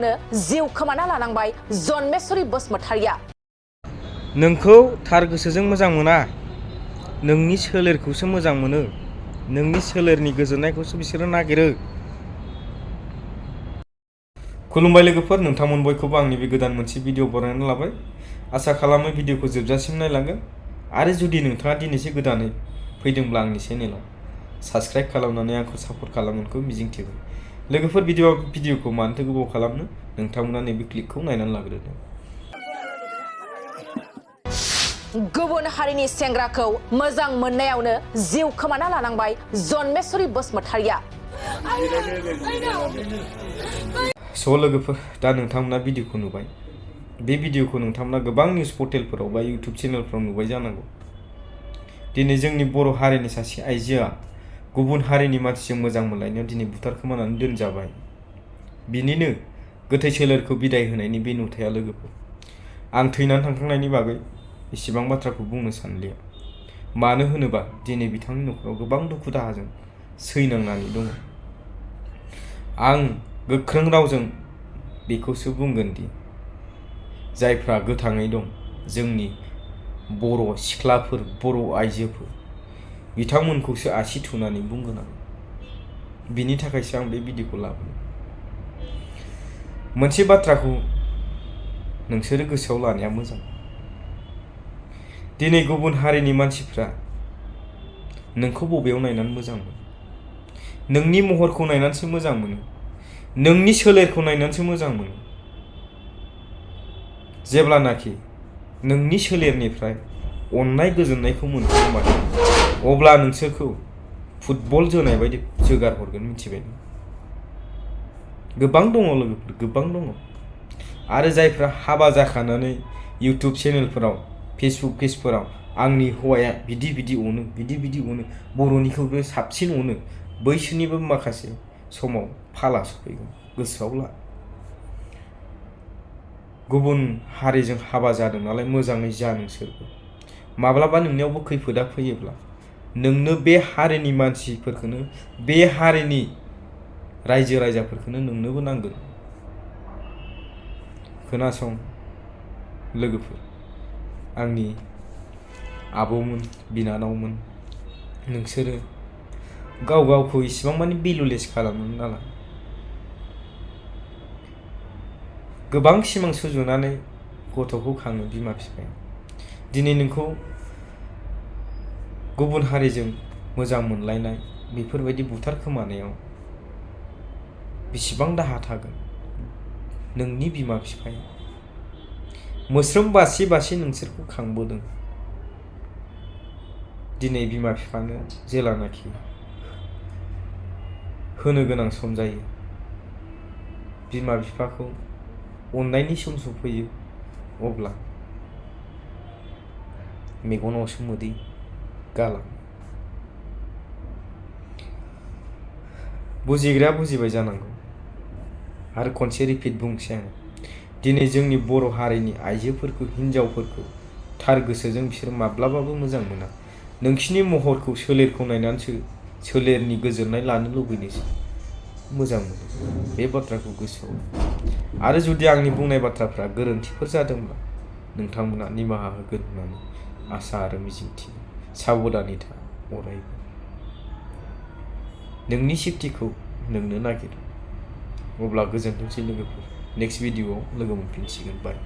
जिउ खोमाना लानांबाय जन्मेश्वरी बसुमतारिया। नोंखौ थार गोसोजों मोजां मोना, नोंनि सोलेरखौसो मोजां मोनो, नोंनि सोलेरनि गोजोननायखौसो बिसोरो नागिरो। खुलुमबाय लोगोफोर, नोंथांमोन बयखौबो आंनि बे गोदान मोनसे भिडिअ बरायनानै लाबाय। आसा खालामो भिडिअखौ जोबजासिम नायलांगोन आरो जुदि नोंथाङा दिनैसो गोदानै फैदोंब्ला आंनि चेनेलाव साबस्क्राइब खालामनानै आंखौ सापर्ट खालामगोनखौ मिजिंथिबाय। लोगोफोर, भिडिअखौ मानोथो गोबाव खालामनो, नोंथांमोना नैबे क्लिपखौ नायनानै लाग्रोदो। गुबुन हारिनि सेंग्राखौ मोजां मोननायावनो जिउ खोमाना लानांबाय जन्मेश्वरी बसुमतारिया। लोगोफोर, दा नोंथांमोना भिडिअखौ नुबाय। बे भिडिअखौ नोंथांमोना गोबां निउस पर्टेलफोराव बा इउटुब चेनेलफोराव नुबाय जानांगौ। दिनै जोंनि बर' हारिनि सासे आइजोआ गुबुन हारिनि मानसिजों मोजां मोनलायनायाव दिनै बुथारखोमानानै दोनजाबाय। बिनिनो गोथै सोलेरखौ बिदाय होनायनि बे नुथाया लोगोफोर। आं थैनानै थांखांनायनि बागै इसेबां बाथ्राखौ बुंनो सानलिया। मानो होनोबा दिनै बिथांनि न'खराव गोबां दुखु दाहाजों सैनांनानै दङ। आं गोख्रों रावजों बेखौसो बुंगोन दि जायफ्रा गोथाङै दं, जोंनि बर' सिख्लाफोर, बर' आइजोफोर, बिथांमोनखौसो आसि थुनानै बुंगोन आं। बिनि थाखायसो आं बे भिडिअखौ लाबोदों। मोनसे बाथ्राखौ नोंसोरो गोसोआव लानाया मोजां। दिनै गुबुन हारिनि मानसिफ्रा नोंखौ बबेयाव नायनानै मोजां मोनो? नोंनि महरखौ नायनानैसो मोजां मोनो, नोंनि सोलेरखौ नायनानैसो मोजां मोनो। जेब्लानाखि नोंनि सोलेरनिफ्राय अननाय गोजोननायखौ मोनखांबाय, अब्ला नोंसोरखौ फुटबल जोनाय बायदि जोगार हरगोन, मिथिबाय? गोबां दङ लोगोफोर, गोबां दङ। आरो जायफ्रा हाबा जाखानानै इउटुब चेनेलफोराव, फेसबुक पेजफोराव आंनि हौवाया बिदि अनो, बिदि अनो, बर'निखौबो साबसिन अनो, बैसोरनिबो माखासे समाव फाला सफैगोन, गोसोआव ला। गुबुन हारिजों हाबा जादों नालाय मोजाङै जा नोंसोरबो। माब्लाबा नोंनियावबो खैफोदा फैयोब्ला नोंनो बे हारिनि मानसिफोरखौनो, बे हारिनि रायजो राजाफोरखौनो नोंनोबो नांगोन। खोनासं लोगोफोर, आंनि आब'मोन, बिनानावमोन, नोंसोरो गावखौ इसिबां मानि भेलुलेस खालामनो नाङा। गोबां सिमां सुजुनानै गथ'खौ खाङो बिमा बिफाया। दिनै नोंखौ गुबुन हारिजों मोजां मोनलायनाय बेफोरबायदि बुथारखोमानायाव बेसेबां दाहा थागोन नोंनि बिमा बिफाया? मोस्रोम बासि नोंसोरखौ खांबोदों। दिनै बिमा बिफानो जेलानाखि होनो गोनां सम जायो, बिमा बिफाखौ अननायनि सम सफैयो, अब्ला मेगनावसो मोदै गालाङो। बुजिग्राया बुजिबाय जानांगौ। आरो खनसे रिपिट बुंसै आं, दिनै जोंनि बर' हारिनि आइजोफोरखौ, हिनजावफोरखौ थार गोसोजों बिसोर माब्लाबाबो मोजां मोना। नोंसिनि महरखौ, सोलेरखौ नायनानैसो सोलेरनि गोजोननाय लानो लुबैनोसो मोजां मोनो। बे बाथ्राखौ गोसोआव। आरो जुदि आंनि बुंनाय बाथ्राफ्रा गोरोन्थिफोर जादोंब्ला नोंथांमोना निमाहा होगोन होननानै आसा आरो मिजिंथियो। साबधानै था अरायबो। नोंनि सेफटिखौ नोंनो नागिर। अब्ला गोजोनथोंसै लोगोफोर, नेक्स्ट भिडिअआव लोगो मोनफिनसिगोन। बाय।